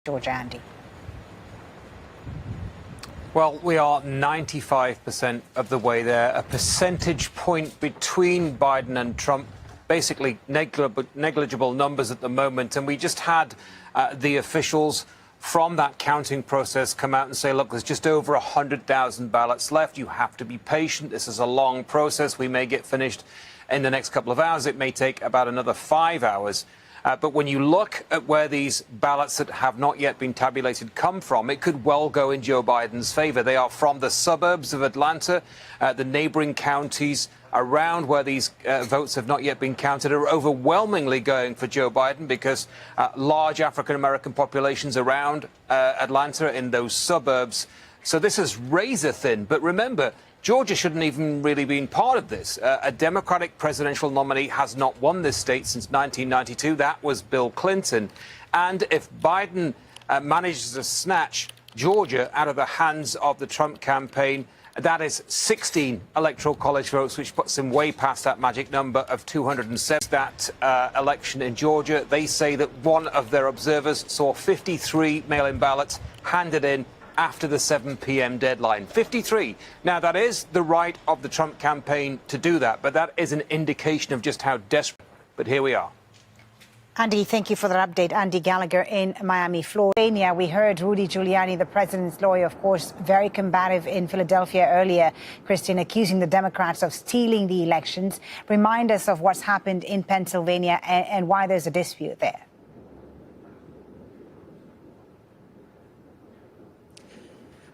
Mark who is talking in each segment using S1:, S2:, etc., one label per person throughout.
S1: Georgia, Andy.
S2: Well, we are 95% of the way there, a percentage point between Biden and Trump, basically negligible numbers at the moment. And we just had the officials from that counting process come out and say, look, there's just over 100,000 ballots left. You have to be patient. This is a long process. We may get finished in the next couple of hours. It may take about another 5 hours. But when you look at where these ballots that have not yet been tabulated come from, it could well go in Joe Biden's favor. They are from the suburbs of Atlanta, the neighboring counties around where these votes have not yet been counted are overwhelmingly going for Joe Biden because large African-American populations around Atlanta in those suburbs. So this is razor thin. But remember, Georgia shouldn't even really been part of this. A Democratic presidential nominee has not won this state since 1992. That was Bill Clinton. And if Biden manages to snatch Georgia out of the hands of the Trump campaign, that is 16 electoral college votes, which puts him way past that magic number of 207. That election in Georgia, they say that one of their observers saw 53 mail-in ballots handed in after the 7 p.m. deadline. 53. Now, that is the right of the Trump campaign to do that, but that is an indication of just how desperate. But here we are.
S1: Andy, thank you for that update. Andy Gallagher in Miami, Florida. We heard Rudy Giuliani, the president's lawyer, of course, very combative in Philadelphia earlier, Christine, accusing the Democrats of stealing the elections. Remind us of what's happened in Pennsylvania and why there's a dispute there.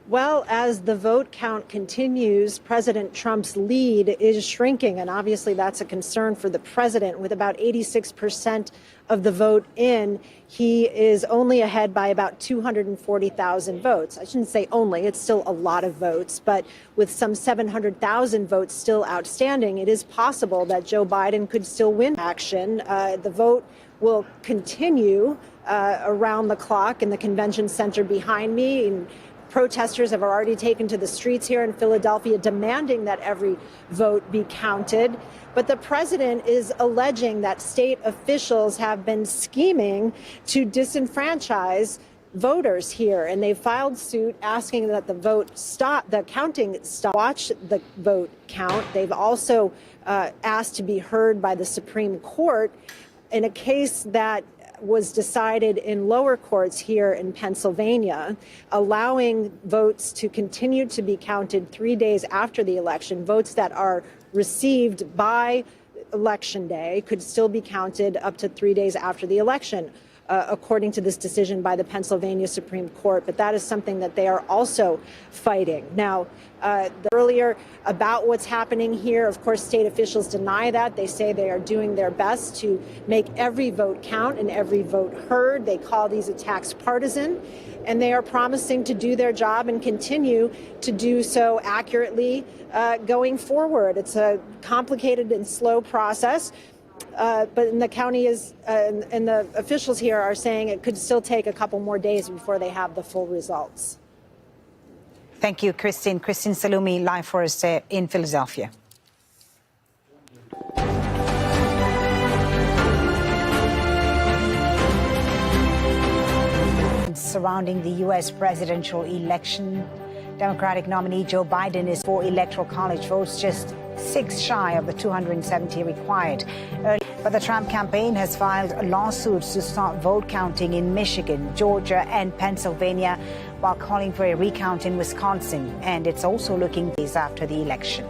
S3: Well, as the vote count continues, President Trump's lead is shrinking, and obviously that's a concern for the president. With about 86% of the vote in, he is only ahead by about 240,000 votes. I shouldn't say only, it's still a lot of votes, but with some 700,000 votes still outstanding, it is possible that Joe Biden could still win action. The vote will continue around the clock in the convention center behind me. And protesters have already taken to the streets here in Philadelphia demanding that every vote be counted. But the president is alleging that state officials have been scheming to disenfranchise voters here. And they filed suit asking that the vote stop, the counting stop, watch the vote count. They've also asked to be heard by the Supreme Court in a case that was decided in lower courts here in Pennsylvania, allowing votes to continue to be counted 3 days after the election. Votes that are received by Election Day could still be counted up to 3 days after the election, according to this decision by the Pennsylvania Supreme Court. But that is something that they are also fighting. Now, earlier about what's happening here, of course, state officials deny that. They say they are doing their best to make every vote count and every vote heard. They call these attacks partisan, and they are promising to do their job and continue to do so accurately going forward. It's a complicated and slow process. But in the county and the officials here are saying it could still take a couple more days before they have the full results.
S1: Thank you, Christine. Christine Salumi, live for us in Philadelphia. Surrounding the U.S. presidential election, Democratic nominee Joe Biden is for electoral college votes, just 6 shy of the 270 required. But the Trump campaign has filed lawsuits to stop vote counting in Michigan, Georgia, and Pennsylvania, while calling for a recount in Wisconsin. And it's also looking days after the election.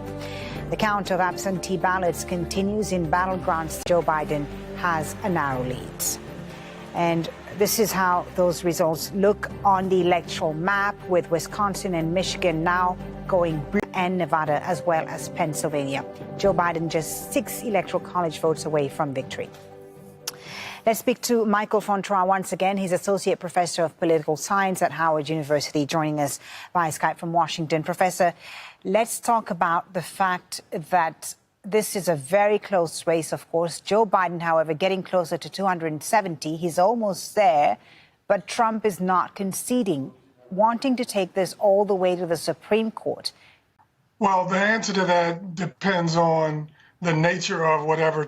S1: The count of absentee ballots continues in battlegrounds. Joe Biden has a narrow lead. And this is how those results look on the electoral map, with Wisconsin and Michigan now going blue, and Nevada as well as Pennsylvania. Joe Biden just 6 electoral college votes away from victory. Let's speak to Michael Fontroy once again. He's Associate Professor of Political Science at Howard University, joining us via Skype from Washington. Professor, let's talk about the fact that this is a very close race, of course. Joe Biden, however, getting closer to 270. He's almost there, but Trump is not conceding, wanting to take this all the way to the Supreme Court.
S4: Well, the answer to that depends on the nature of whatever